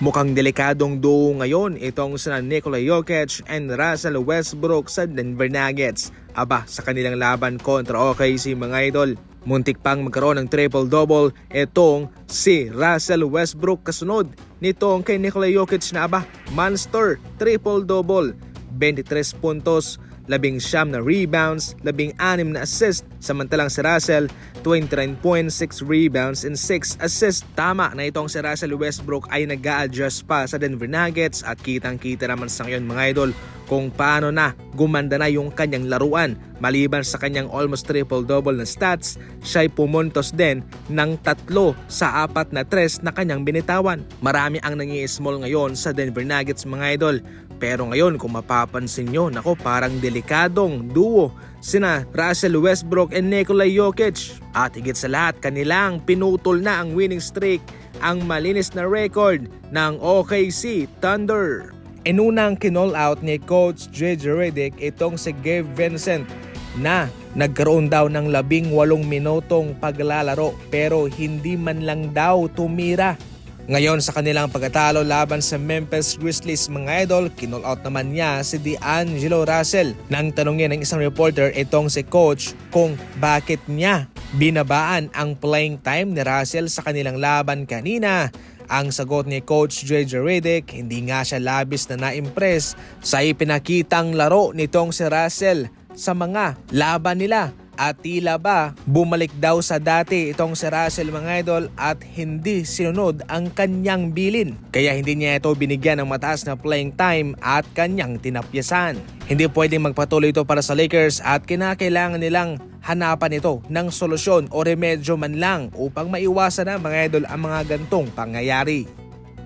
Mukhang delikadong duo ngayon itong sina Nikola Jokic and Russell Westbrook sa Denver Nuggets. Aba, sa kanilang laban kontra OKC mga idol. Muntik pang magkaroon ng triple-double itong si Russell Westbrook kasunod nitong kay Nikola Jokic na monster triple-double. 23 puntos, 19 na rebounds, 16 na assist, samantalang si Russell 29.6 rebounds and 6 assists. Tama na itong si Russell Westbrook ay nag-a-adjust pa sa Denver Nuggets at kitang-kita naman sa ngayon mga idol kung paano na gumanda na yung kanyang laruan. Maliban sa kanyang almost triple-double na stats, siya'y pumuntos din ng 3 sa 4 na 3 na kanyang binitawan. Marami ang nangi-small ngayon sa Denver Nuggets mga idol. Pero ngayon kung mapapansin nyo, nako parang delikadong duo sina Russell Westbrook and Nikola Jokic. At higit sa lahat, kanilang pinutol na ang winning streak, ang malinis na record ng OKC Thunder. Inunang kinall out ni Coach JJ Redick itong si Gabe Vincent na nagkaroon daw ng 18 minutong paglalaro pero hindi man lang daw tumira. Ngayon sa kanilang pagkatalo laban sa Memphis Grizzlies mga idol, kinall out naman niya si D'Angelo Russell. Nang tanongin ng isang reporter itong si Coach kung bakit niya binabaan ang playing time ni Russell sa kanilang laban kanina. Ang sagot ni Coach JJ Redick, hindi nga siya labis na na-impress sa ipinakitang laro nitong si Russell sa mga laban nila. At tila ba bumalik daw sa dati itong si Russell mga idol at hindi sinunod ang kanyang bilin. Kaya hindi niya ito binigyan ng mataas na playing time at kanyang tinapyasan. Hindi pwedeng magpatuloy ito para sa Lakers at kinakailangan nilang hanapan ito ng solusyon o remedyo man lang upang maiwasan na mga idol ang mga gantong pangyayari.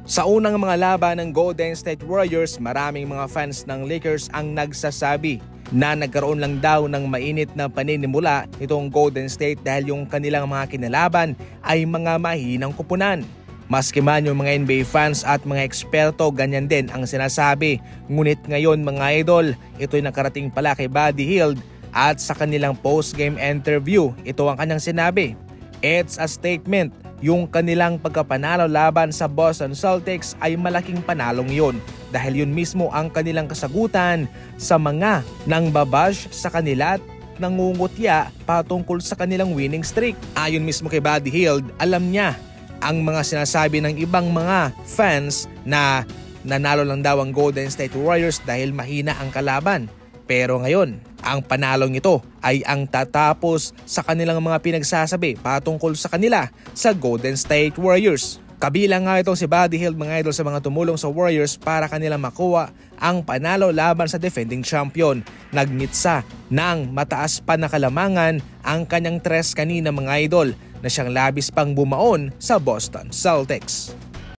Sa unang mga laban ng Golden State Warriors, maraming mga fans ng Lakers ang nagsasabi na nagkaroon lang daw ng mainit na paninimula itong Golden State dahil yung kanilang mga kinalaban ay mga mahinang kupunan. Maski man yung mga NBA fans at mga eksperto, ganyan din ang sinasabi. Ngunit ngayon mga idol, ito'y nakarating pala kay Buddy Hield at sa kanilang post-game interview, ito ang kanyang sinabi. It's a statement. Yung kanilang pagkapanalo laban sa Boston Celtics ay malaking panalong yun dahil yun mismo ang kanilang kasagutan sa mga nangbabash sa kanila at nangungutya patungkol sa kanilang winning streak. Ayon mismo kay Buddy Hield, alam niya ang mga sinasabi ng ibang mga fans na nanalo lang daw ang Golden State Warriors dahil mahina ang kalaban. Pero ngayon, ang panalong ito ay ang tatapos sa kanilang mga pinagsasabi patungkol sa kanila sa Golden State Warriors. Kabilang nga itong si Buddy Hield mga idol sa mga tumulong sa Warriors para kanilang makuha ang panalo laban sa defending champion. Nagmitsa ng mataas pa na kalamangan ang kanyang tres kanina mga idol na siyang labis pang bumaon sa Boston Celtics.